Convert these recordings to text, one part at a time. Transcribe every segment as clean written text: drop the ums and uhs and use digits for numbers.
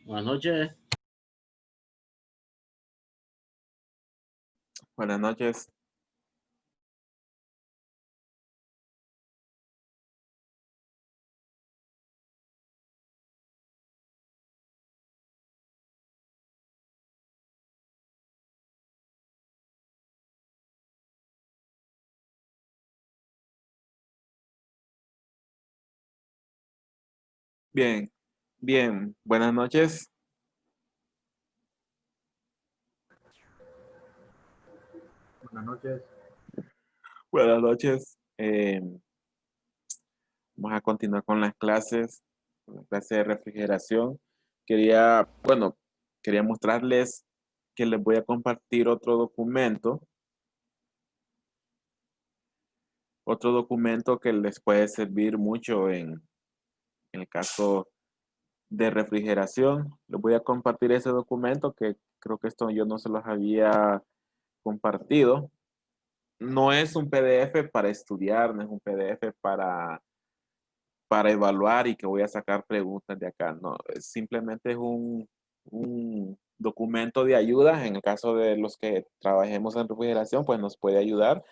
Buenas noches. Buenas noches. Bien, bien. Buenas noches. Buenas noches. Buenas noches. Vamos a continuar con la clase de refrigeración. Quería mostrarles que les voy a compartir otro documento que les puede servir mucho en el caso de refrigeración. Les voy a compartir ese documento que creo que esto yo no se los había compartido. No es un PDF para estudiar, no es un PDF para evaluar y que voy a sacar preguntas de acá. No, simplemente es un documento de ayuda. En el caso de los que trabajemos en refrigeración, pues nos puede ayudar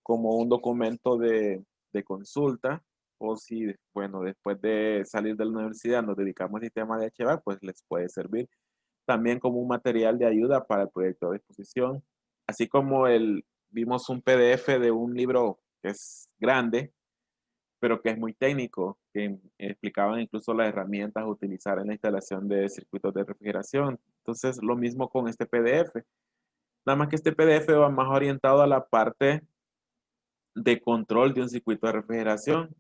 como un documento de consulta. O si, bueno, después de salir de la universidad nos dedicamos al sistema de HVAC, pues les puede servir también como un material de ayuda para el proyecto de exposición. Así como vimos un PDF de un libro que es grande, pero que es muy técnico, que explicaban incluso las herramientas a utilizar en la instalación de circuitos de refrigeración. Entonces, lo mismo con este PDF. Nada más que este PDF va más orientado a la parte de control de un circuito de refrigeración.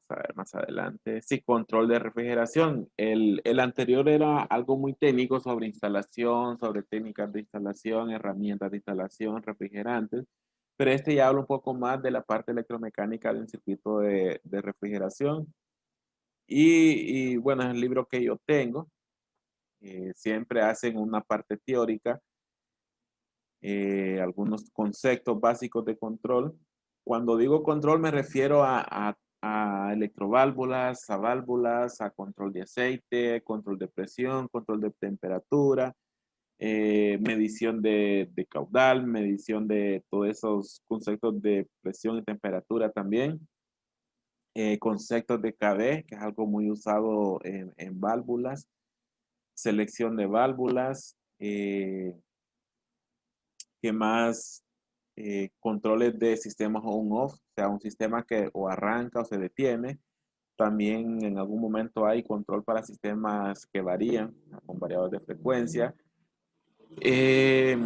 Vamos a ver más adelante. Sí, control de refrigeración. El anterior era algo muy técnico sobre instalación, sobre técnicas de instalación, herramientas de instalación, refrigerantes. Pero este ya habla un poco más de la parte electromecánica de un circuito de refrigeración. Y bueno, es el libro que yo tengo. Siempre hacen una parte teórica, algunos conceptos básicos de control. Cuando digo control me refiero a electroválvulas, a válvulas, a control de aceite, control de presión, control de temperatura, medición de caudal, medición de todos esos conceptos de presión y temperatura también. Conceptos de KB, que es algo muy usado en válvulas, selección de válvulas, ¿qué más? Controles de sistemas on-off, o sea, un sistema que o arranca o se detiene. También en algún momento hay control para sistemas que varían con variadores de frecuencia. Eh,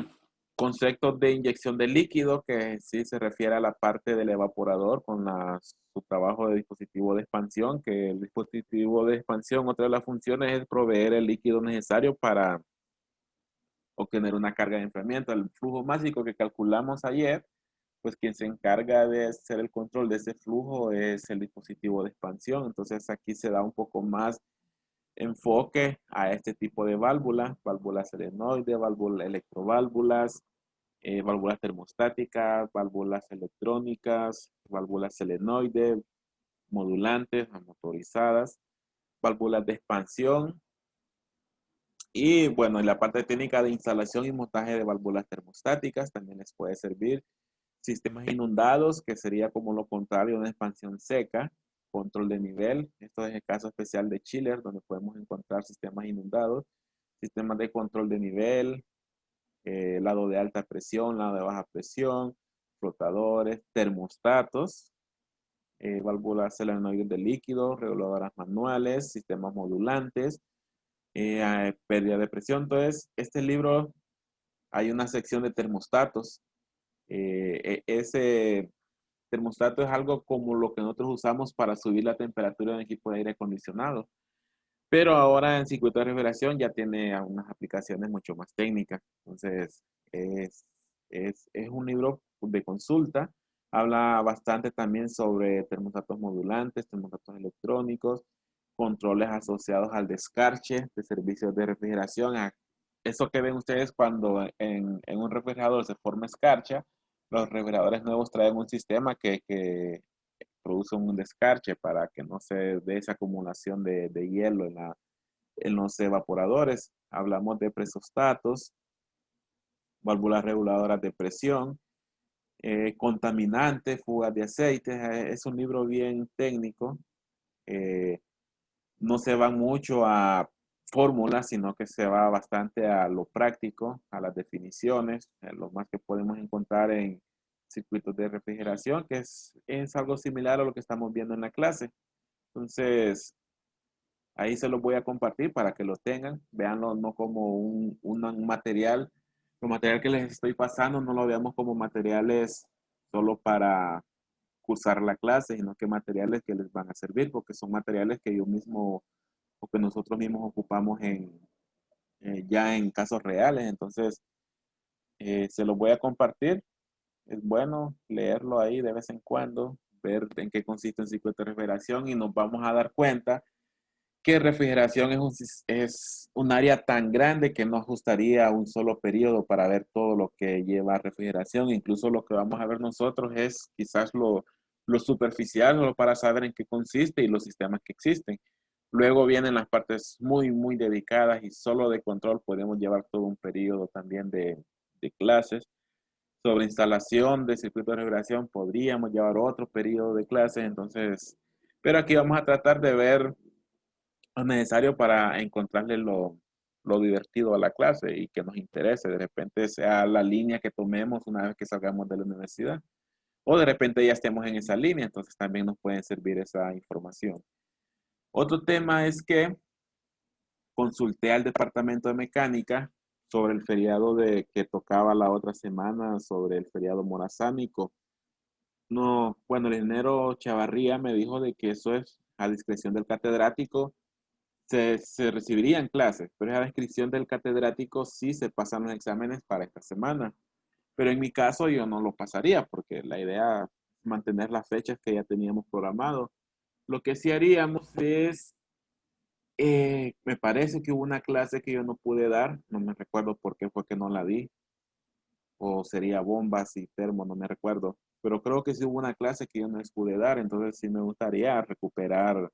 Conceptos de inyección de líquido, que sí se refiere a la parte del evaporador con su trabajo de dispositivo de expansión, que el dispositivo de expansión, otra de las funciones es proveer el líquido necesario para obtener una carga de enfriamiento. El flujo másico que calculamos ayer, pues quien se encarga de hacer el control de ese flujo es el dispositivo de expansión. Entonces aquí se da un poco más enfoque a este tipo de válvulas, válvulas solenoides, válvulas electroválvulas, válvulas termostáticas, válvulas electrónicas, válvulas solenoides, modulantes, motorizadas, válvulas de expansión y bueno, en la parte técnica de instalación y montaje de válvulas termostáticas también les puede servir. Sistemas inundados, que sería como lo contrario de una expansión seca, control de nivel. Esto es el caso especial de chiller, donde podemos encontrar sistemas inundados, sistemas de control de nivel, lado de alta presión, lado de baja presión, flotadores, termostatos, válvulas solenoides de líquido, reguladoras manuales, sistemas modulantes, pérdida de presión. Entonces, este libro hay una sección de termostatos. Ese termostato es algo como lo que nosotros usamos para subir la temperatura en equipo de aire acondicionado. Pero ahora en circuito de refrigeración ya tiene algunas aplicaciones mucho más técnicas. Entonces, es, es un libro de consulta. Habla bastante también sobre termostatos modulantes, termostatos electrónicos, controles asociados al descarche de servicios de refrigeración. Eso que ven ustedes cuando en un refrigerador se forma escarcha, los refrigeradores nuevos traen un sistema que produce un descarche para que no se dé esa acumulación de hielo en los evaporadores. Hablamos de presostatos, válvulas reguladoras de presión, contaminantes, fugas de aceites. Es un libro bien técnico. Eh, no se va mucho a fórmulas, sino que se va bastante a lo práctico, a las definiciones, a lo más que podemos encontrar en circuitos de refrigeración, que es algo similar a lo que estamos viendo en la clase. Entonces, ahí se los voy a compartir para que lo tengan. Veanlo no como un material. El material que les estoy pasando no lo veamos como materiales solo para cursar la clase, sino que materiales que les van a servir, porque son materiales que yo mismo o que nosotros mismos ocupamos ya en casos reales. Entonces, se los voy a compartir. Es bueno leerlo ahí de vez en cuando, ver en qué consiste un ciclo de refrigeración y nos vamos a dar cuenta que refrigeración es un área tan grande que no ajustaría un solo periodo para ver todo lo que lleva refrigeración. Incluso lo que vamos a ver nosotros es quizás lo superficial, solo para saber en qué consiste y los sistemas que existen. Luego vienen las partes muy, muy dedicadas y solo de control podemos llevar todo un periodo también de clases. Sobre instalación de circuitos de refrigeración podríamos llevar otro periodo de clases. Entonces, pero aquí vamos a tratar de ver lo necesario para encontrarle lo divertido a la clase y que nos interese. De repente sea la línea que tomemos una vez que salgamos de la universidad. O de repente ya estemos en esa línea, entonces también nos puede servir esa información. Otro tema es que consulté al departamento de mecánica sobre el feriado que tocaba la otra semana, sobre el feriado morazánico. No, bueno, el ingeniero Chavarría me dijo de que eso es a discreción del catedrático. Se recibirían clases, pero a la inscripción del catedrático sí se pasan los exámenes para esta semana. Pero en mi caso yo no lo pasaría porque la idea es mantener las fechas que ya teníamos programado. Lo que sí haríamos es, me parece que hubo una clase que yo no pude dar, no me recuerdo por qué fue que no la di, o sería bombas y termo, no me recuerdo. Pero creo que sí hubo una clase que yo no les pude dar, entonces sí me gustaría recuperar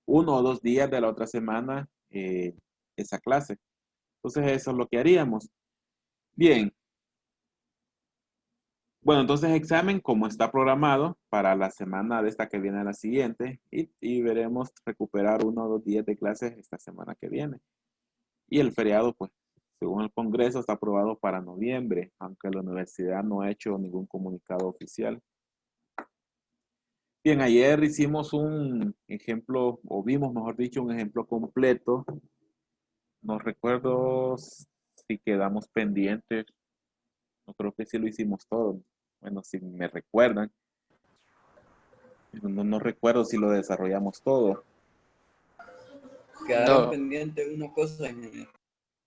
1 o 2 días de la otra semana esa clase. Entonces eso es lo que haríamos. Bien, bueno, entonces examen como está programado para la semana de esta que viene a la siguiente y veremos recuperar 1 o 2 días de clases esta semana que viene. Y el feriado, pues, según el Congreso, está aprobado para noviembre, aunque la universidad no ha hecho ningún comunicado oficial. Bien, ayer hicimos un ejemplo, o vimos, mejor dicho, un ejemplo completo. No recuerdo si quedamos pendientes. No creo que sí lo hicimos todo. Bueno, si me recuerdan. No recuerdo si lo desarrollamos todo. Quedaron No, pendientes una cosa, ingeniero.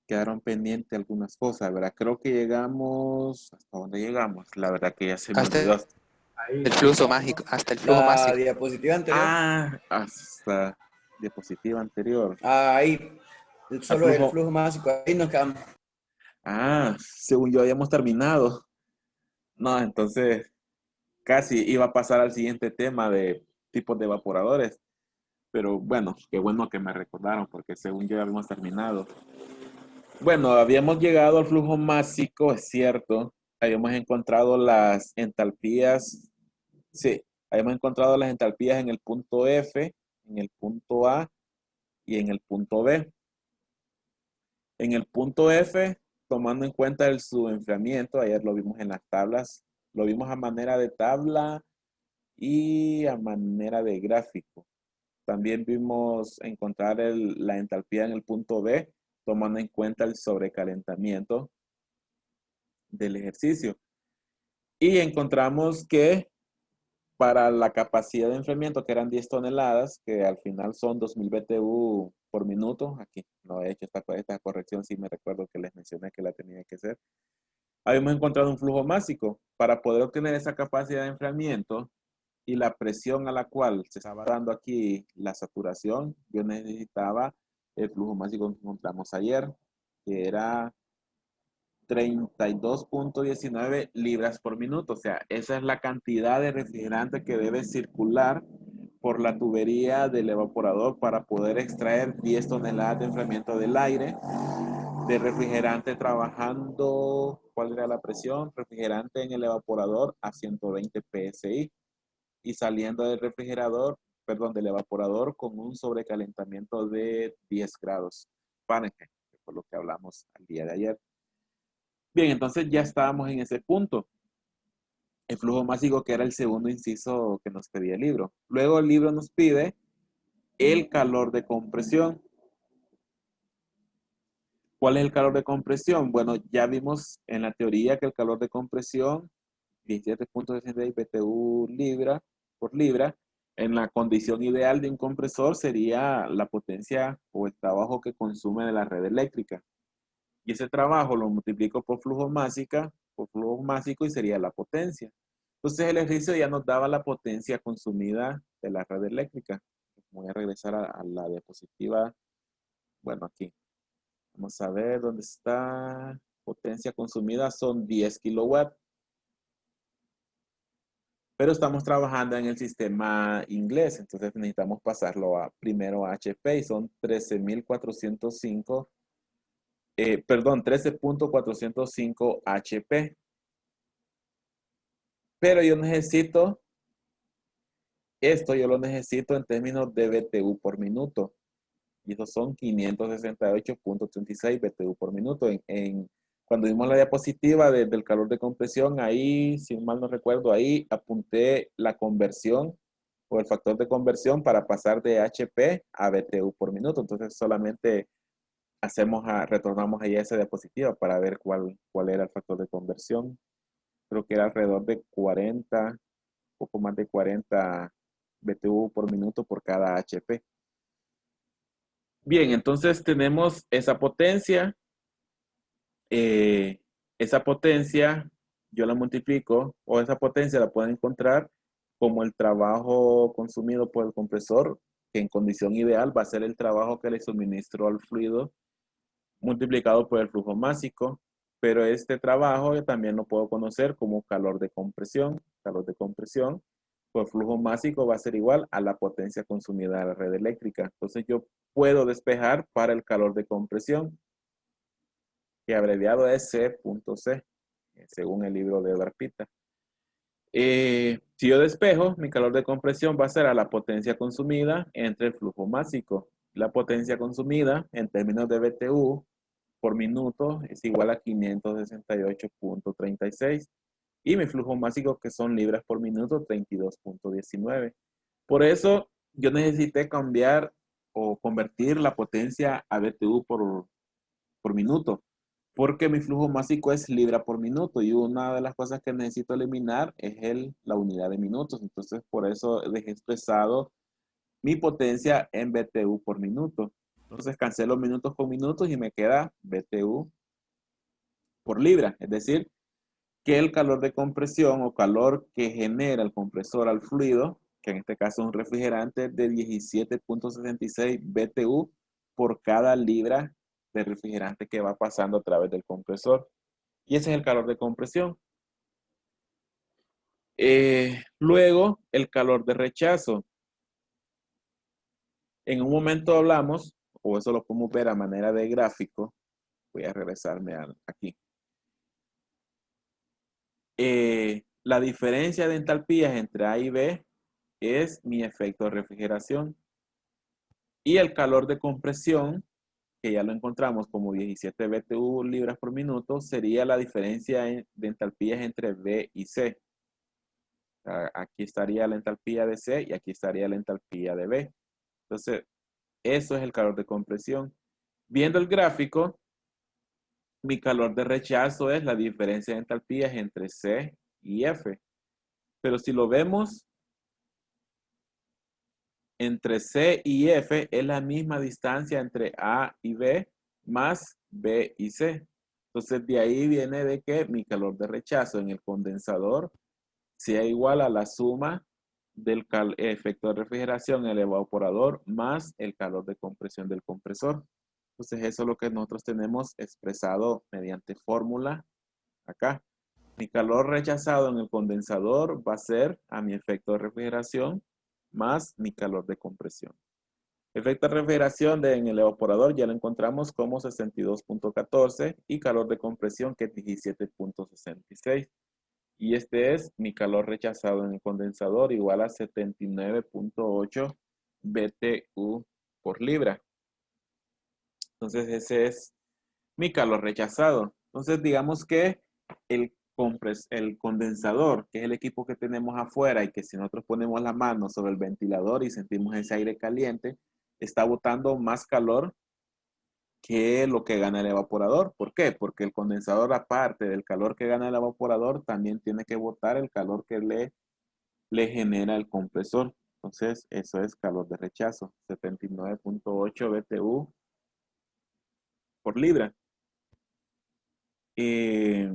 Quedaron pendientes algunas cosas, ¿verdad? Creo que llegamos. ¿Hasta dónde llegamos? La verdad que ya se me olvidó. hasta Ahí, el ahí flujo quedamos. mágico, hasta el flujo La mágico. diapositiva anterior. Ah, hasta diapositiva anterior. Ahí, Al solo el flujo. flujo mágico. Ahí nos quedamos. Ah, según yo habíamos terminado. No, entonces casi iba a pasar al siguiente tema de tipos de evaporadores. Pero bueno, qué bueno que me recordaron porque según yo ya habíamos terminado. Bueno, habíamos llegado al flujo másico, es cierto. Habíamos encontrado las entalpías, sí, habíamos encontrado las entalpías en el punto F, en el punto A y en el punto B. En el punto F, tomando en cuenta el subenfriamiento, ayer lo vimos en las tablas, lo vimos a manera de tabla y a manera de gráfico. También vimos encontrar la entalpía en el punto B, tomando en cuenta el sobrecalentamiento del ejercicio. Y encontramos que para la capacidad de enfriamiento, que eran 10 toneladas, que al final son 2000 BTU por minuto, aquí no he hecho esta corrección, sí me recuerdo que les mencioné que la tenía que hacer. Habíamos encontrado un flujo másico. Para poder obtener esa capacidad de enfriamiento y la presión a la cual se estaba dando aquí la saturación, yo necesitaba el flujo másico que encontramos ayer, que era 32.19 libras por minuto. O sea, esa es la cantidad de refrigerante que debe circular por la tubería del evaporador para poder extraer 10 toneladas de enfriamiento del aire, de refrigerante trabajando, ¿cuál era la presión? Refrigerante en el evaporador a 120 psi y saliendo del refrigerador, perdón, del evaporador con un sobrecalentamiento de 10 grados Fahrenheit, que fue lo que hablamos el día de ayer. Bien, entonces ya estábamos en ese punto. El flujo másico, que era el segundo inciso que nos pedía el libro. Luego el libro nos pide el calor de compresión. ¿Cuál es el calor de compresión? Bueno, ya vimos en la teoría que el calor de compresión, 17.66 BTU libra por libra, en la condición ideal de un compresor sería la potencia o el trabajo que consume de la red eléctrica. Y ese trabajo lo multiplico por flujo másico y sería la potencia. Entonces el ejercicio ya nos daba la potencia consumida de la red eléctrica. Voy a regresar a la diapositiva. Bueno, aquí. Vamos a ver dónde está. Potencia consumida son 10 kilowatts. Pero estamos trabajando en el sistema inglés. Entonces necesitamos pasarlo primero a HP y son 13.405. Perdón, 13.405 HP. Pero yo necesito, yo lo necesito en términos de BTU por minuto. Y esos son 568.36 BTU por minuto. Cuando vimos la diapositiva del calor de compresión, ahí, si mal no recuerdo, ahí apunté la conversión o el factor de conversión para pasar de HP a BTU por minuto. Entonces solamente retornamos ahí a esa diapositiva para ver cuál era el factor de conversión. Creo que era alrededor de 40, poco más de 40 BTU por minuto por cada HP. Bien, entonces tenemos esa potencia. Esa potencia yo la multiplico, o esa potencia la pueden encontrar como el trabajo consumido por el compresor, que en condición ideal va a ser el trabajo que le suministró al fluido multiplicado por el flujo másico. Pero este trabajo yo también lo puedo conocer como calor de compresión. Calor de compresión por flujo másico va a ser igual a la potencia consumida de la red eléctrica. Entonces yo puedo despejar para el calor de compresión, que abreviado es C.C, según el libro de Edward Pita. Si yo despejo, mi calor de compresión va a ser a la potencia consumida entre el flujo másico. La potencia consumida en términos de BTU por minuto es igual a 568.36 y mi flujo másico, que son libras por minuto, 32.19. Por eso yo necesité cambiar o convertir la potencia a BTU por minuto, porque mi flujo másico es libra por minuto y una de las cosas que necesito eliminar es la unidad de minutos. Entonces por eso dejé expresado mi potencia en BTU por minuto. Entonces cancelo minutos con minutos y me queda BTU por libra. Es decir, que el calor de compresión o calor que genera el compresor al fluido, que en este caso es un refrigerante, de 17.66 BTU por cada libra de refrigerante que va pasando a través del compresor. Y ese es el calor de compresión. Luego, el calor de rechazo. En un momento hablamos, o eso lo podemos ver a manera de gráfico. Voy a regresarme aquí. La diferencia de entalpías entre A y B es mi efecto de refrigeración. Y el calor de compresión, que ya lo encontramos como 17 BTU libras por minuto, sería la diferencia de entalpías entre B y C. Aquí estaría la entalpía de C y aquí estaría la entalpía de B. Entonces, eso es el calor de compresión. Viendo el gráfico, mi calor de rechazo es la diferencia de entalpías entre C y F. Pero si lo vemos, entre C y F es la misma distancia entre A y B más B y C. Entonces, de ahí viene de que mi calor de rechazo en el condensador sea igual a la suma del efecto de refrigeración en el evaporador más el calor de compresión del compresor. Entonces, eso es lo que nosotros tenemos expresado mediante fórmula acá. Mi calor rechazado en el condensador va a ser a mi efecto de refrigeración más mi calor de compresión. Efecto de refrigeración en el evaporador ya lo encontramos como 62.14 y calor de compresión que es 17.66. Y este es mi calor rechazado en el condensador igual a 79.8 BTU por libra. Entonces ese es mi calor rechazado. Entonces digamos que el condensador, que es el equipo que tenemos afuera y que si nosotros ponemos la mano sobre el ventilador y sentimos ese aire caliente, está botando más calor que lo que gana el evaporador. ¿Por qué? Porque el condensador, aparte del calor que gana el evaporador, también tiene que botar el calor que le genera el compresor. Entonces, eso es calor de rechazo, 79.8 BTU por libra. Es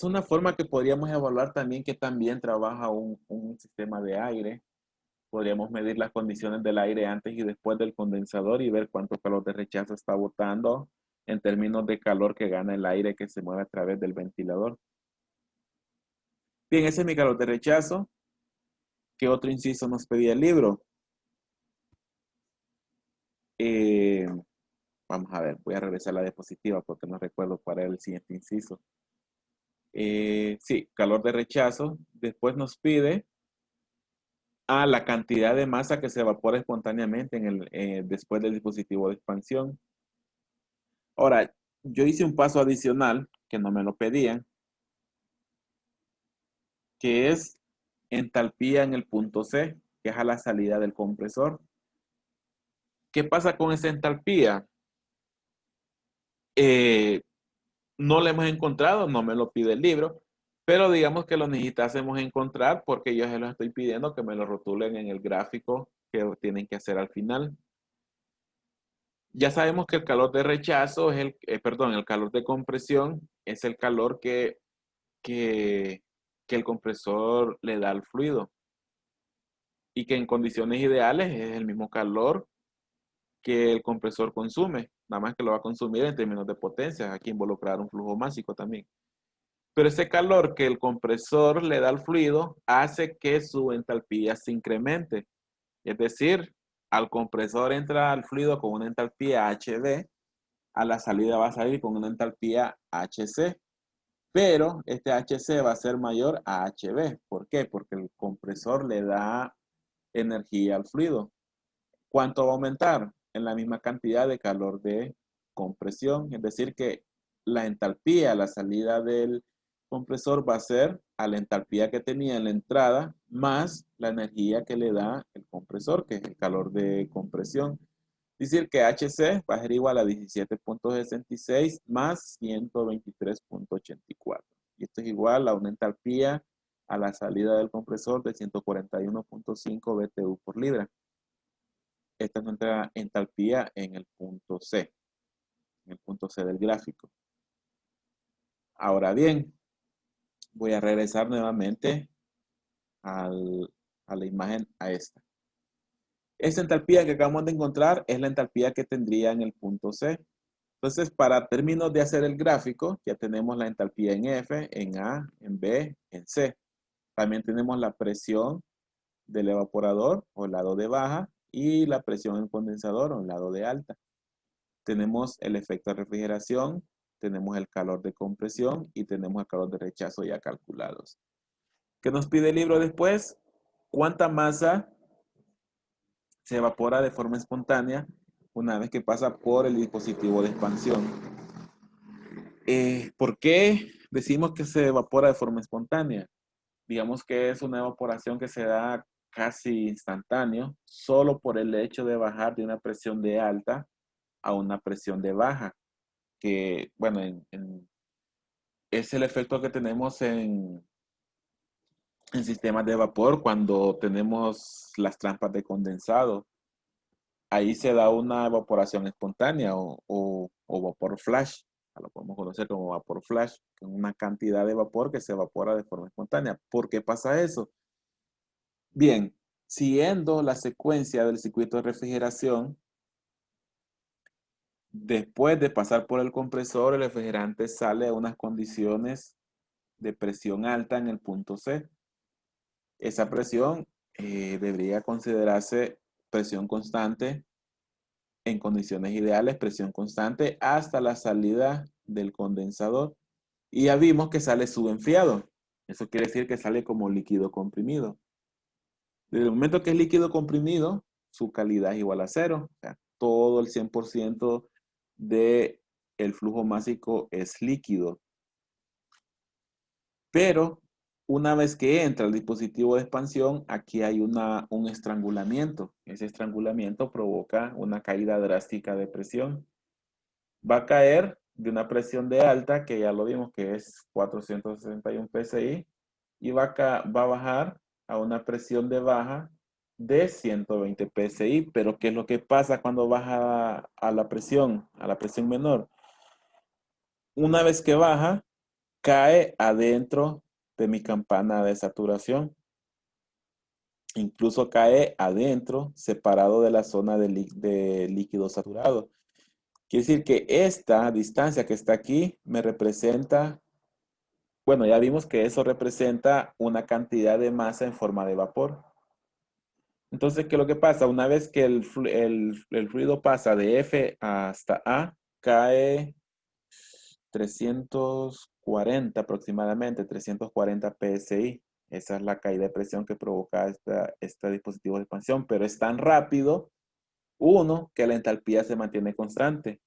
una forma que podríamos evaluar también que también trabaja un sistema de aire. Podríamos medir las condiciones del aire antes y después del condensador y ver cuánto calor de rechazo está botando en términos de calor que gana el aire que se mueve a través del ventilador. Bien, ese es mi calor de rechazo. ¿Qué otro inciso nos pedía el libro? Vamos a ver, voy a regresar a la diapositiva porque no recuerdo cuál era el siguiente inciso. Sí, calor de rechazo. Después nos pide la cantidad de masa que se evapora espontáneamente después del dispositivo de expansión. Ahora, yo hice un paso adicional que no me lo pedían, que es entalpía en el punto C, que es a la salida del compresor. ¿Qué pasa con esa entalpía? No lo hemos encontrado, no me lo pide el libro, pero digamos que lo necesitásemos encontrar porque yo se lo estoy pidiendo que me lo rotulen en el gráfico que tienen que hacer al final. Ya sabemos que el calor de rechazo es el calor de compresión es el calor que el compresor le da al fluido y que en condiciones ideales es el mismo calor que el compresor consume, nada más que lo va a consumir en términos de potencia, aquí involucrar un flujo másico también. Pero ese calor que el compresor le da al fluido hace que su entalpía se incremente. Es decir, al compresor entra al fluido con una entalpía HB, a la salida va a salir con una entalpía HC. Pero este HC va a ser mayor a HB. ¿Por qué? Porque el compresor le da energía al fluido. ¿Cuánto va a aumentar? En la misma cantidad de calor de compresión. Es decir, que la entalpía, la salida del compresor va a ser a la entalpía que tenía en la entrada más la energía que le da el compresor, que es el calor de compresión. Es decir, que HC va a ser igual a 17.66 más 123.84. Y esto es igual a una entalpía a la salida del compresor de 141.5 BTU por libra. Esta es nuestra entalpía en el punto C del gráfico. Ahora bien, voy a regresar nuevamente a la imagen a esta. Esta entalpía que acabamos de encontrar es la entalpía que tendría en el punto C. Entonces, para términos de hacer el gráfico, ya tenemos la entalpía en F, en A, en B, en C. También tenemos la presión del evaporador o el lado de baja y la presión en condensador o el lado de alta. Tenemos el efecto de refrigeración, tenemos el calor de compresión y tenemos el calor de rechazo ya calculados. ¿Qué nos pide el libro después? ¿Cuánta masa se evapora de forma espontánea una vez que pasa por el dispositivo de expansión? ¿Por qué decimos que se evapora de forma espontánea? Digamos que es una evaporación que se da casi instantáneo, solo por el hecho de bajar de una presión de alta a una presión de baja, que, bueno, es el efecto que tenemos en sistemas de vapor cuando tenemos las trampas de condensado. Ahí se da una evaporación espontánea o vapor flash. Lo podemos conocer como vapor flash, que es una cantidad de vapor que se evapora de forma espontánea. ¿Por qué pasa eso? Bien, siguiendo la secuencia del circuito de refrigeración, después de pasar por el compresor, el refrigerante sale a unas condiciones de presión alta en el punto C. Esa presión debería considerarse presión constante en condiciones ideales, presión constante hasta la salida del condensador. Y ya vimos que sale subenfriado. Eso quiere decir que sale como líquido comprimido. Desde el momento que es líquido comprimido, su calidad es igual a cero. O sea, todo el 100% del flujo másico es líquido. Pero una vez que entra el dispositivo de expansión, aquí hay un estrangulamiento. Ese estrangulamiento provoca una caída drástica de presión. Va a caer de una presión de alta, que ya lo vimos que es 461 PSI, y va a bajar a una presión de baja de 120 PSI. Pero ¿qué es lo que pasa cuando baja a la presión menor? Una vez que baja, cae adentro de mi campana de saturación. Incluso cae adentro, separado de la zona de líquido saturado. Quiere decir que esta distancia que está aquí me representa, bueno, ya vimos que eso representa una cantidad de masa en forma de vapor. Entonces, ¿qué es lo que pasa? Una vez que el fluido pasa de F hasta A, cae 340 aproximadamente, 340 PSI. Esa es la caída de presión que provoca este dispositivo de expansión, pero es tan rápido, uno, que la entalpía se mantiene constante.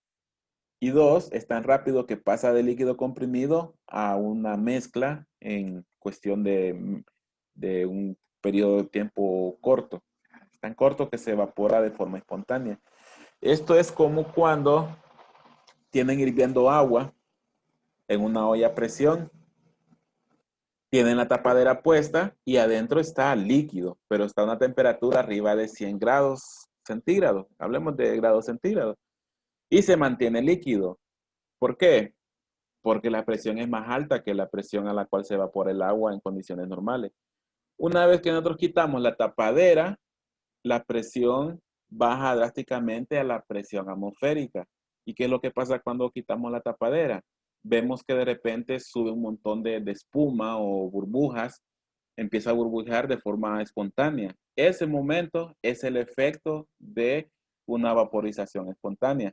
Y dos, es tan rápido que pasa de líquido comprimido a una mezcla en cuestión de un periodo de tiempo corto. Es tan corto que se evapora de forma espontánea. Esto es como cuando tienen hirviendo agua en una olla a presión, tienen la tapadera puesta y adentro está líquido, pero está a una temperatura arriba de 100 grados centígrados. Hablemos de grados centígrados. Y se mantiene líquido. ¿Por qué? Porque la presión es más alta que la presión a la cual se evapora el agua en condiciones normales. Una vez que nosotros quitamos la tapadera, la presión baja drásticamente a la presión atmosférica. ¿Y qué es lo que pasa cuando quitamos la tapadera? Vemos que de repente sube un montón de espuma o burbujas, empieza a burbujear de forma espontánea. Ese momento es el efecto de una vaporización espontánea.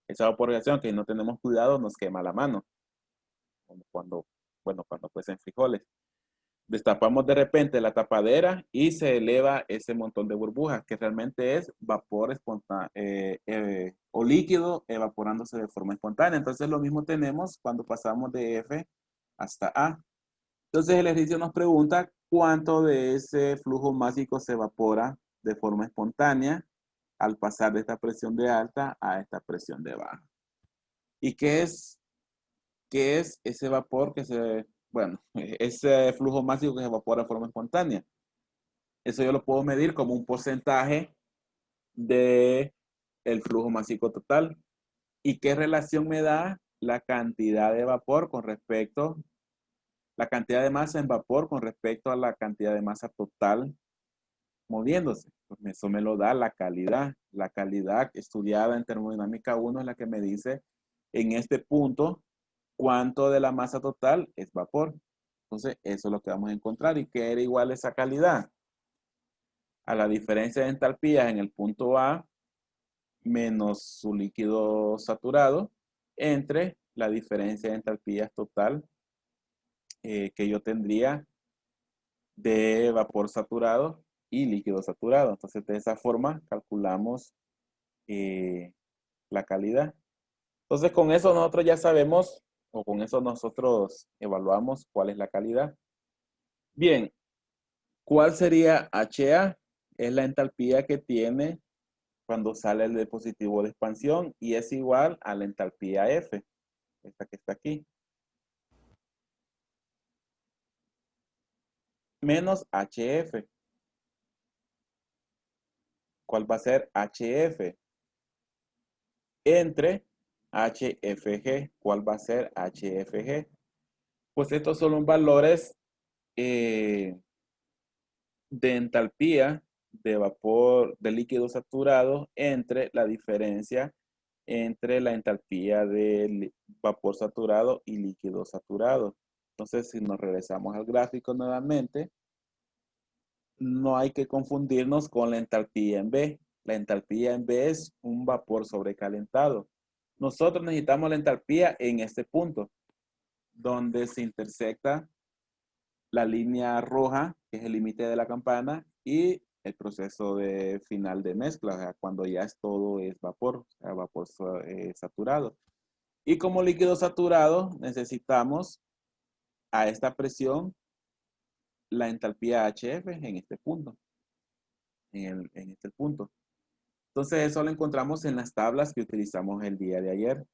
Esa vaporización que no tenemos cuidado nos quema la mano. Cuando cuecen frijoles. Destapamos de repente la tapadera y se eleva ese montón de burbujas, que realmente es vapor espontáneo o líquido evaporándose de forma espontánea. Entonces lo mismo tenemos cuando pasamos de F hasta A. Entonces el ejercicio nos pregunta cuánto de ese flujo másico se evapora de forma espontánea al pasar de esta presión de alta a esta presión de baja. ¿Y qué es ese vapor ese flujo másico que se evapora de forma espontánea? Eso yo lo puedo medir como un porcentaje de el flujo másico total. ¿Y qué relación me da la cantidad de vapor con respecto, la cantidad de masa en vapor con respecto a la cantidad de masa total moviéndose? Pues eso me lo da la calidad. La calidad estudiada en termodinámica 1 es la que me dice en este punto cuánto de la masa total es vapor. Entonces, eso es lo que vamos a encontrar. ¿Y qué era igual esa calidad? A la diferencia de entalpías en el punto A menos su líquido saturado entre la diferencia de entalpías total que yo tendría de vapor saturado y líquido saturado. Entonces, de esa forma calculamos la calidad. Entonces, con eso nosotros ya sabemos, o con eso nosotros evaluamos cuál es la calidad. Bien, ¿cuál sería HA? Es la entalpía que tiene cuando sale el dispositivo de expansión y es igual a la entalpía F, esta que está aquí, menos HF. ¿Cuál va a ser HF? Entre HFG. ¿Cuál va a ser HFG? Pues estos son los valores de entalpía de vapor de líquido saturado entre la diferencia entre la entalpía de vapor saturado y líquido saturado. Entonces, si nos regresamos al gráfico nuevamente, no hay que confundirnos con la entalpía en B. La entalpía en B es un vapor sobrecalentado. Nosotros necesitamos la entalpía en este punto, donde se intersecta la línea roja, que es el límite de la campana, y el proceso de final de mezcla, o sea, cuando ya todo es vapor, o sea, vapor saturado. Y como líquido saturado, necesitamos a esta presión la entalpía HF en este punto. En este punto. Entonces, eso lo encontramos en las tablas que utilizamos el día de ayer.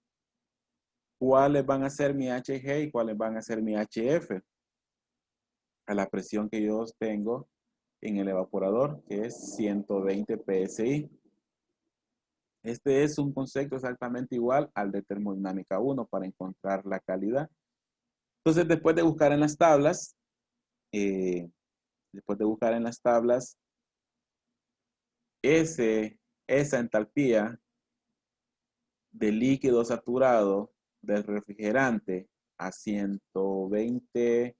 ¿Cuáles van a ser mi HG y cuáles van a ser mi HF? A la presión que yo tengo en el evaporador, que es 120 PSI. Este es un concepto exactamente igual al de termodinámica 1 para encontrar la calidad. Entonces, después de buscar en las tablas, eh, esa entalpía de líquido saturado del refrigerante a 120,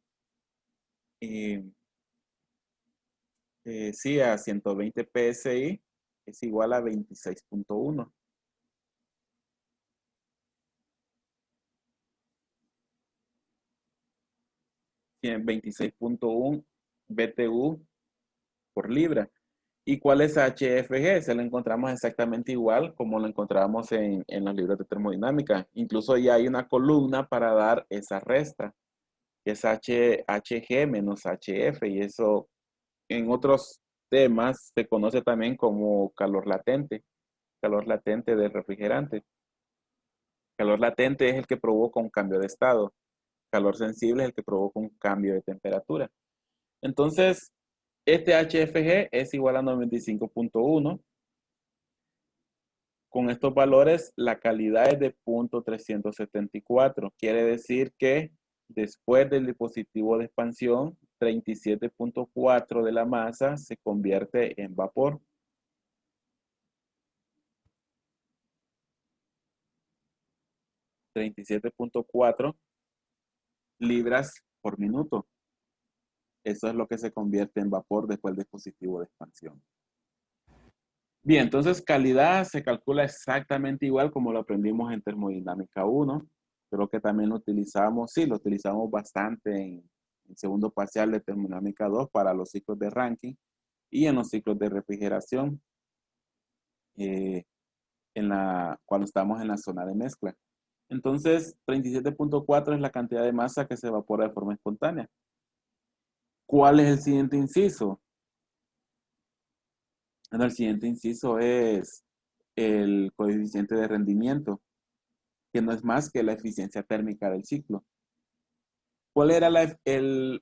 sí, a 120 PSI es igual a 26.1. 26.1 BTU por libra. ¿Y cuál es HFG? Se lo encontramos exactamente igual como lo encontramos en los libros de termodinámica. Incluso ya hay una columna para dar esa resta, que es HG menos HF, y eso en otros temas se conoce también como calor latente del refrigerante. Calor latente es el que provoca un cambio de estado. Calor sensible es el que provoca un cambio de temperatura. Entonces, este HFG es igual a 95.1. Con estos valores, la calidad es de 0.374. Quiere decir que después del dispositivo de expansión, 37.4 de la masa se convierte en vapor. 37.4 libras por minuto. Eso es lo que se convierte en vapor después del dispositivo de expansión. Bien, entonces calidad se calcula exactamente igual como lo aprendimos en termodinámica 1. Creo que también lo utilizamos, sí, lo utilizamos bastante en segundo parcial de termodinámica 2 para los ciclos de Rankine y en los ciclos de refrigeración cuando estamos en la zona de mezcla. Entonces, 37.4 es la cantidad de masa que se evapora de forma espontánea. ¿Cuál es el siguiente inciso? Bueno, el siguiente inciso es el coeficiente de rendimiento, que no es más que la eficiencia térmica del ciclo. ¿Cuál era la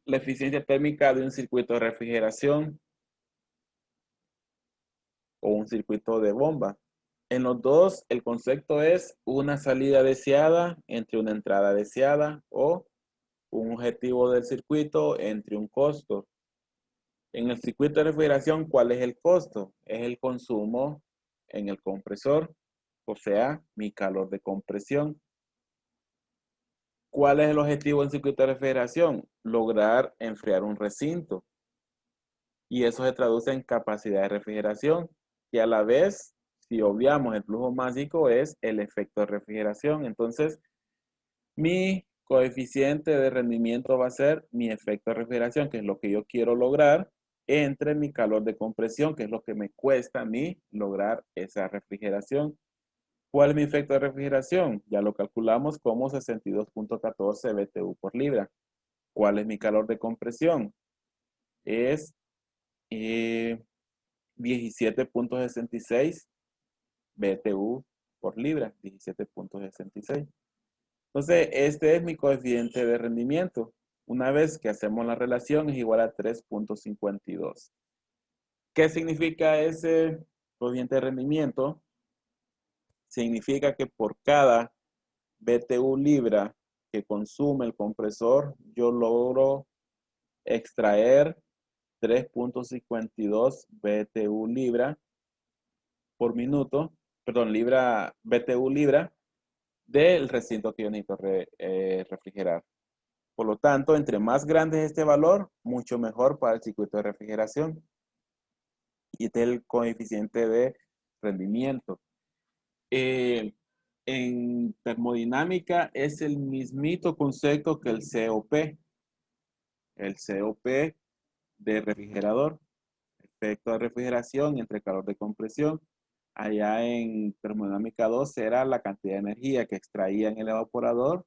eficiencia térmica de un circuito de refrigeración o un circuito de bomba? En los dos, el concepto es una salida deseada entre una entrada deseada o un objetivo del circuito entre un costo. En el circuito de refrigeración, ¿cuál es el costo? Es el consumo en el compresor, o sea, mi calor de compresión. ¿Cuál es el objetivo del circuito de refrigeración? Lograr enfriar un recinto. Y eso se traduce en capacidad de refrigeración. Y a la vez, si obviamos el flujo másico, es el efecto de refrigeración. Entonces, mi coeficiente de rendimiento va a ser mi efecto de refrigeración, que es lo que yo quiero lograr, entre mi calor de compresión, que es lo que me cuesta a mí lograr esa refrigeración. ¿Cuál es mi efecto de refrigeración? Ya lo calculamos como 62.14 BTU por libra. ¿Cuál es mi calor de compresión? Es 17.66 BTU por libra. 17.66. Entonces, este es mi coeficiente de rendimiento. Una vez que hacemos la relación, es igual a 3.52. ¿Qué significa ese coeficiente de rendimiento? Significa que por cada BTU libra que consume el compresor, yo logro extraer 3.52 BTU libra por minuto, perdón, BTU libra del recinto que yo necesito refrigerar. Por lo tanto, entre más grande es este valor, mucho mejor para el circuito de refrigeración. Y este es el coeficiente de rendimiento. En termodinámica es el mismito concepto que el COP. El COP de refrigerador, efecto de refrigeración entre calor de compresión. Allá en termodinámica 2 era la cantidad de energía que extraía en el evaporador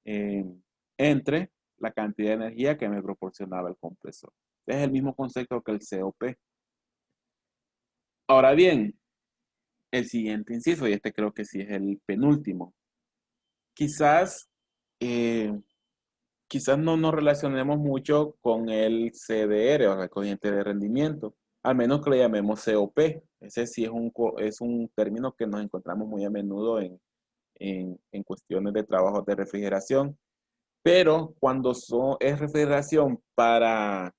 entre la cantidad de energía que me proporcionaba el compresor. Es el mismo concepto que el COP. Ahora bien, el siguiente inciso, y este creo que sí es el penúltimo. Quizás, quizás no nos relacionemos mucho con el CDR, o el coeficiente de rendimiento, al menos que le llamemos COP. Ese sí es un término que nos encontramos muy a menudo en cuestiones de trabajos de refrigeración. Pero cuando es refrigeración para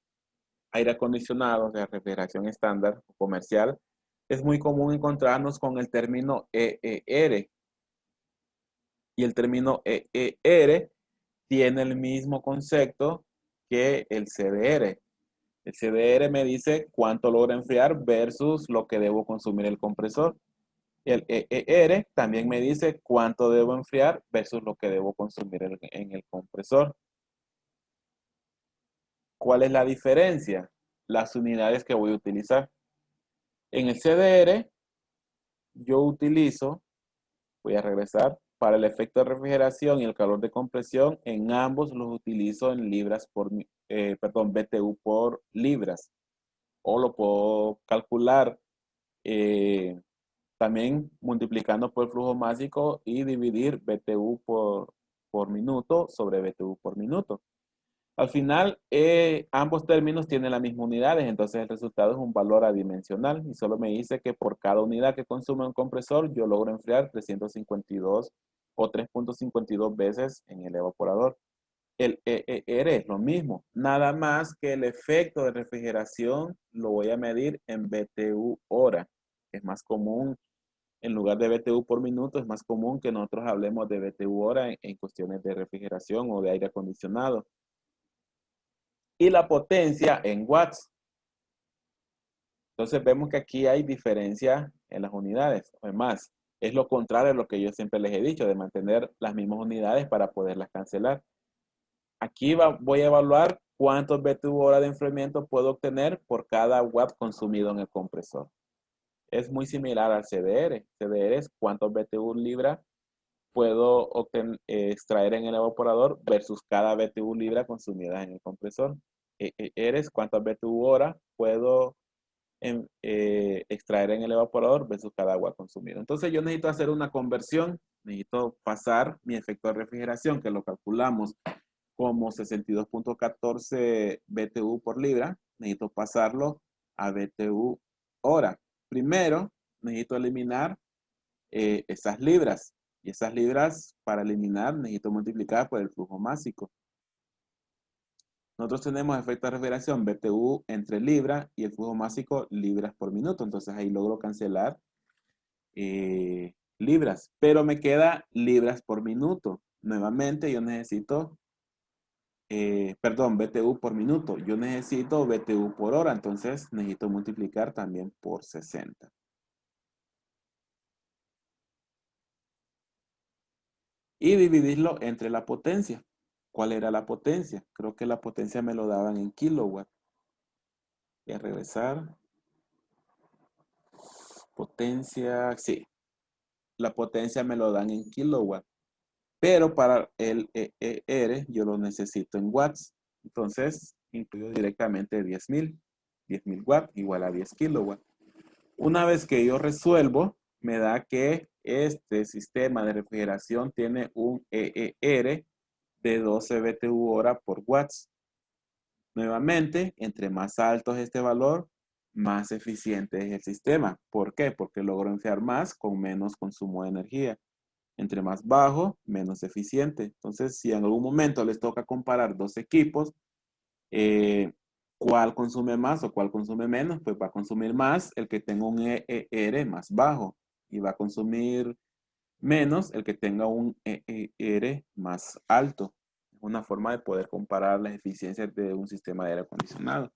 aire acondicionado, o sea, refrigeración estándar o comercial, es muy común encontrarnos con el término EER. Y el término EER tiene el mismo concepto que el CDR. El CDR me dice cuánto logra enfriar versus lo que debo consumir el compresor. El EER también me dice cuánto debo enfriar versus lo que debo consumir en el compresor. ¿Cuál es la diferencia? Las unidades que voy a utilizar. En el CDR yo utilizo, voy a regresar, para el efecto de refrigeración y el calor de compresión, en ambos los utilizo en libras por, BTU por libras. O lo puedo calcular también multiplicando por el flujo másico y dividir BTU por minuto sobre BTU por minuto. Al final, ambos términos tienen las mismas unidades, entonces el resultado es un valor adimensional y solo me dice que por cada unidad que consume un compresor, yo logro enfriar 352 o 3.52 veces en el evaporador. El EER es lo mismo, nada más que el efecto de refrigeración lo voy a medir en BTU hora. Es más común, en lugar de BTU por minuto, es más común que nosotros hablemos de BTU hora en cuestiones de refrigeración o de aire acondicionado. Y la potencia en watts. Entonces vemos que aquí hay diferencia en las unidades. Además, es lo contrario a lo que yo siempre les he dicho, de mantener las mismas unidades para poderlas cancelar. Aquí voy a evaluar cuántos BTU hora de enfriamiento puedo obtener por cada watt consumido en el compresor. Es muy similar al CDR. CDR es cuántos BTU libra puedo extraer en el evaporador versus cada BTU libra consumida en el compresor. Eres cuántas BTU hora puedo extraer en el evaporador versus cada agua consumida. Entonces yo necesito hacer una conversión, necesito pasar mi efecto de refrigeración, que lo calculamos como 62.14 BTU por libra, necesito pasarlo a BTU hora. Primero, necesito eliminar esas libras. Y esas libras, para eliminar, necesito multiplicar por el flujo másico. Nosotros tenemos efecto de refrigeración BTU entre libra y el flujo másico libras por minuto. Entonces ahí logro cancelar libras. Pero me queda libras por minuto. Nuevamente yo necesito, BTU por minuto. Yo necesito BTU por hora. Entonces necesito multiplicar también por 60. Y dividirlo entre la potencia. ¿Cuál era la potencia? Creo que la potencia me lo daban en kilowatt. Voy a regresar. Potencia, sí. La potencia me lo dan en kilowatt. Pero para el EER yo lo necesito en watts. Entonces, incluyo directamente 10.000. 10.000 watts igual a 10 kilowatts. Una vez que yo resuelvo, me da que este sistema de refrigeración tiene un EER de 12 BTU hora por watts. Nuevamente, entre más alto es este valor, más eficiente es el sistema. ¿Por qué? Porque logro enfriar más con menos consumo de energía. Entre más bajo, menos eficiente. Entonces, si en algún momento les toca comparar dos equipos, ¿cuál consume más o cuál consume menos? Pues va a consumir más el que tenga un EER más bajo y va a consumir menos el que tenga un EER más alto. Es una forma de poder comparar las eficiencias de un sistema de aire acondicionado.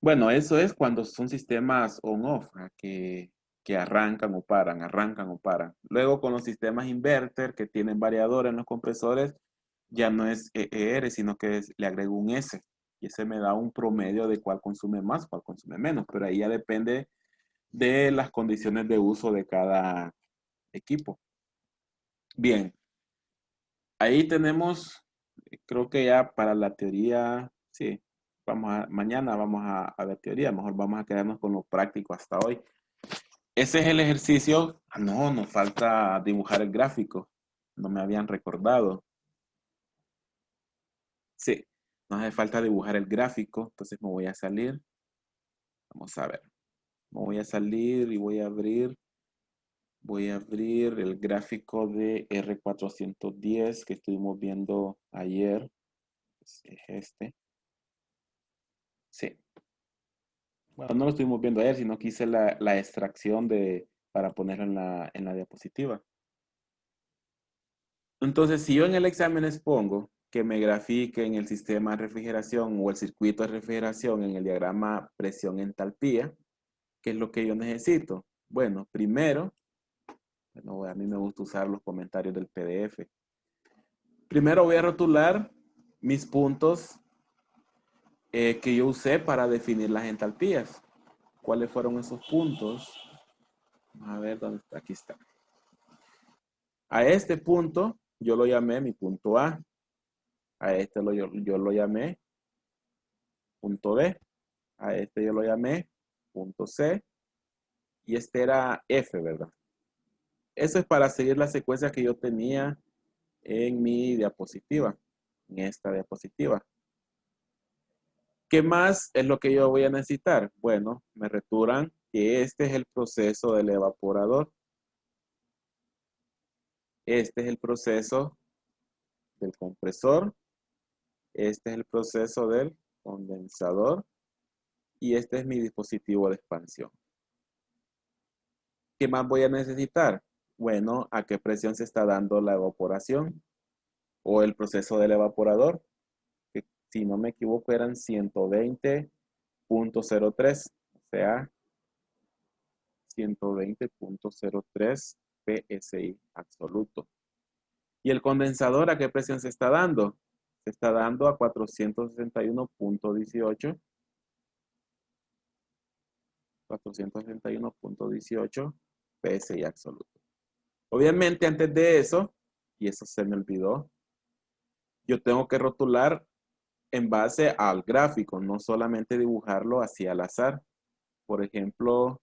Bueno, eso es cuando son sistemas on-off, que arrancan o paran, arrancan o paran. Luego con los sistemas inverter que tienen variador en los compresores, ya no es ER, sino que le agrego un S. Y ese me da un promedio de cuál consume más, cuál consume menos. Pero ahí ya depende de las condiciones de uso de cada equipo. Bien, ahí tenemos, creo que ya para la teoría, sí, mañana vamos a ver teoría, mejor vamos a quedarnos con lo práctico hasta hoy. Ese es el ejercicio. No, nos falta dibujar el gráfico. No me habían recordado. Sí, nos hace falta dibujar el gráfico. Entonces me voy a salir. Vamos a ver. Me voy a salir y voy a abrir el gráfico de R410 que estuvimos viendo ayer. Es este. Sí. Bueno, no lo estuvimos viendo ayer, sino que hice la extracción para ponerlo en la diapositiva. Entonces, si yo en el examen expongo que me grafiquen el sistema de refrigeración o el circuito de refrigeración en el diagrama presión-entalpía, ¿qué es lo que yo necesito? Bueno, primero, a mí me gusta usar los comentarios del PDF. Primero voy a rotular mis puntos que yo usé para definir las entalpías. ¿Cuáles fueron esos puntos? A ver, ¿dónde está? Aquí está. A este punto yo lo llamé mi punto A. A este yo lo llamé punto B. A este yo lo llamé punto C. Y este era F, ¿verdad? Eso es para seguir la secuencia que yo tenía en mi diapositiva. En esta diapositiva. ¿Qué más es lo que yo voy a necesitar? Bueno, me returan que este es el proceso del evaporador. Este es el proceso del compresor. Este es el proceso del condensador. Y este es mi dispositivo de expansión. ¿Qué más voy a necesitar? Bueno, ¿a qué presión se está dando la evaporación? O el proceso del evaporador, que si no me equivoco eran 120.03, o sea, 120.03 PSI absoluto. ¿Y el condensador a qué presión se está dando? Se está dando a 461.18. 461.18 PSI absoluto. Obviamente antes de eso, y eso se me olvidó, yo tengo que rotular en base al gráfico, no solamente dibujarlo así al azar. Por ejemplo,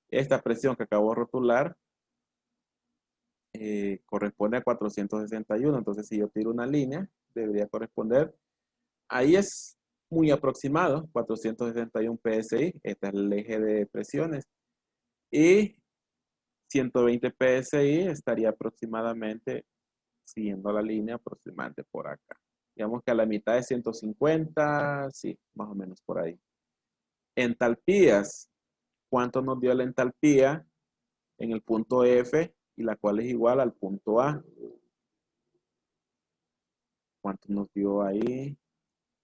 esta presión que acabo de rotular corresponde a 461. Entonces, si yo tiro una línea, debería corresponder. Ahí es muy aproximado, 461 PSI. Este es el eje de presiones. Y 120 PSI estaría aproximadamente siguiendo la línea aproximadamente por acá. Digamos que a la mitad de 150, sí, más o menos por ahí. Entalpías. ¿Cuánto nos dio la entalpía en el punto F y la cual es igual al punto A? ¿Cuánto nos dio ahí?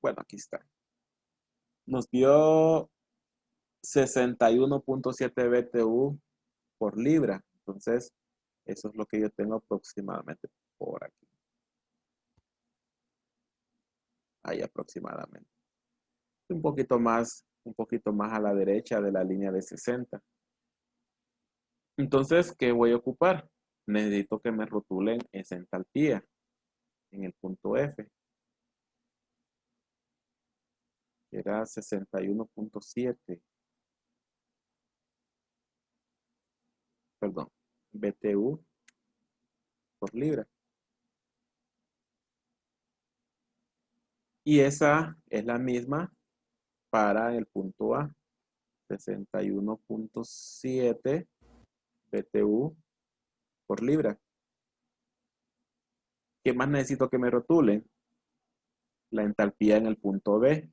Bueno, aquí está. Nos dio 61.7 BTU por libra. Entonces, eso es lo que yo tengo aproximadamente por aquí. Ahí aproximadamente. Un poquito más a la derecha de la línea de 60. Entonces, ¿qué voy a ocupar? Necesito que me rotulen esa entalpía en el punto F. Era 61.7. Perdón, BTU por libra. Y esa es la misma para el punto A. 61.7 BTU por libra. ¿Qué más necesito que me rotulen? La entalpía en el punto B.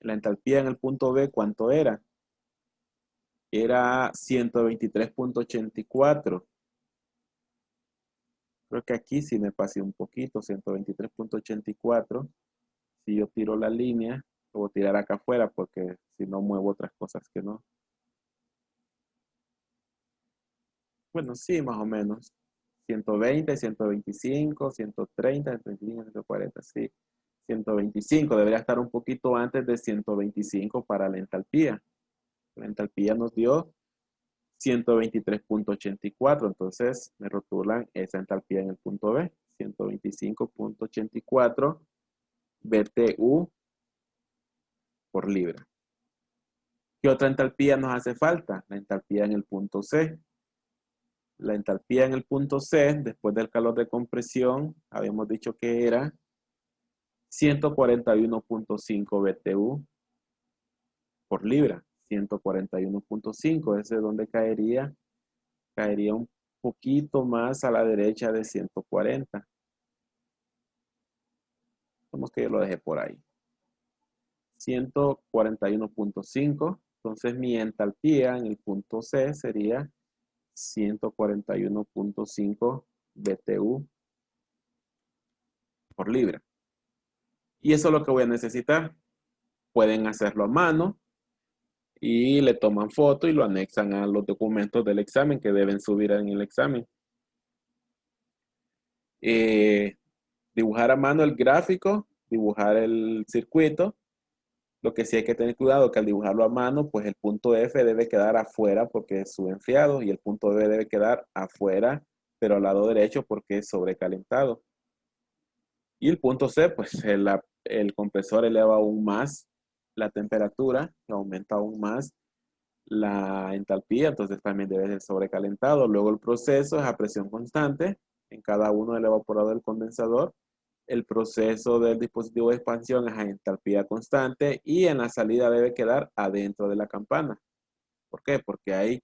La entalpía en el punto B, ¿cuánto era? Era 123.84. Creo que aquí sí me pasé un poquito, 123.84. Si yo tiro la línea, Lo voy a tirar acá afuera porque si no muevo otras cosas que no. Bueno, sí, más o menos. 120, 125, 130, 125, 140, sí. 125, debería estar un poquito antes de 125 para la entalpía. La entalpía nos dio 123.84, entonces me rotulan esa entalpía en el punto B, 125.84 BTU por libra. ¿Qué otra entalpía nos hace falta? La entalpía en el punto C. La entalpía en el punto C, después del calor de compresión, habíamos dicho que era 141.5 BTU por libra. 141.5, ese es donde caería un poquito más a la derecha de 140. Vamos que yo lo dejé por ahí. 141.5. Entonces mi entalpía en el punto C sería 141.5 BTU por libra. Y eso es lo que voy a necesitar. Pueden hacerlo a mano y le toman foto y lo anexan a los documentos del examen que deben subir en el examen. Dibujar a mano el gráfico, dibujar el circuito. Lo que sí hay que tener cuidado que al dibujarlo a mano, pues el punto F debe quedar afuera porque es subenfriado y el punto B debe quedar afuera, pero al lado derecho porque es sobrecalentado. Y el punto C, pues el compresor eleva aún más la temperatura, aumenta aún más la entalpía, entonces también debe ser sobrecalentado. Luego el proceso es a presión constante en cada uno del evaporador del condensador. El proceso del dispositivo de expansión es a entalpía constante y en la salida debe quedar adentro de la campana. ¿Por qué? Porque hay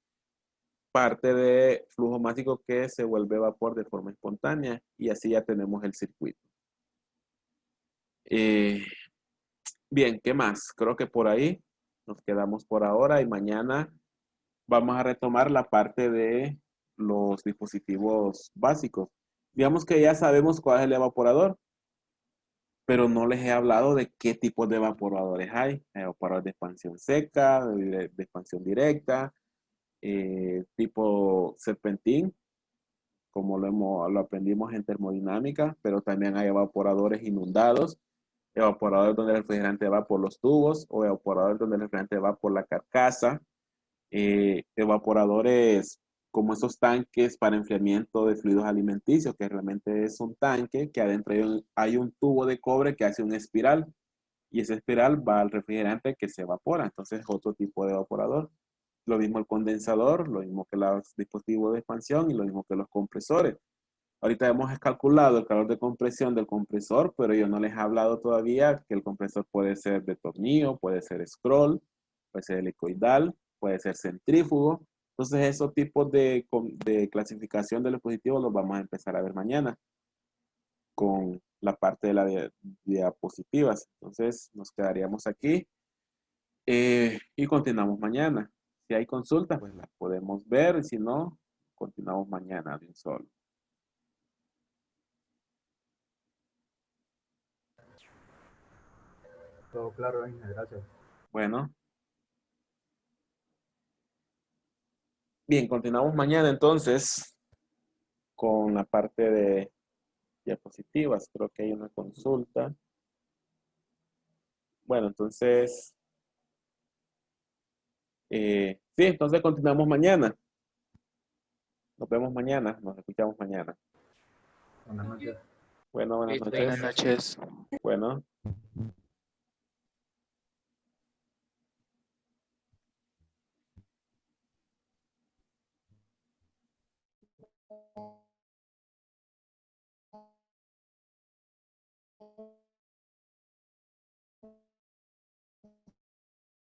parte de flujo másico que se vuelve vapor de forma espontánea y así ya tenemos el circuito. Bien, ¿qué más? Creo que por ahí nos quedamos por ahora y mañana vamos a retomar la parte de los dispositivos básicos. Digamos que ya sabemos cuál es el evaporador, pero no les he hablado de qué tipos de evaporadores hay. Evaporador de expansión seca, de expansión directa, tipo serpentín, como lo aprendimos en termodinámica, pero también hay evaporadores inundados, evaporadores donde el refrigerante va por los tubos o evaporadores donde el refrigerante va por la carcasa, evaporadores como esos tanques para enfriamiento de fluidos alimenticios, que realmente es un tanque que adentro hay un tubo de cobre que hace una espiral y esa espiral va al refrigerante que se evapora. Entonces es otro tipo de evaporador. Lo mismo el condensador, lo mismo que los dispositivos de expansión y lo mismo que los compresores. Ahorita hemos calculado el calor de compresión del compresor, pero yo no les he hablado todavía que el compresor puede ser de tornillo, puede ser scroll, puede ser helicoidal, puede ser centrífugo. Entonces, esos tipos de clasificación de los dispositivos los vamos a empezar a ver mañana con la parte de las diapositivas. Entonces, nos quedaríamos aquí y continuamos mañana. Si hay consultas, pues las podemos ver y si no, continuamos mañana de un solo. Todo claro, Ángel, gracias. Bueno. Bien, continuamos mañana entonces con la parte de diapositivas. Creo que hay una consulta. Bueno, entonces, sí, entonces continuamos mañana. Nos vemos mañana, nos escuchamos mañana. Buenas noches. Bueno, buenas Listo, noches. buenas noches. Bueno.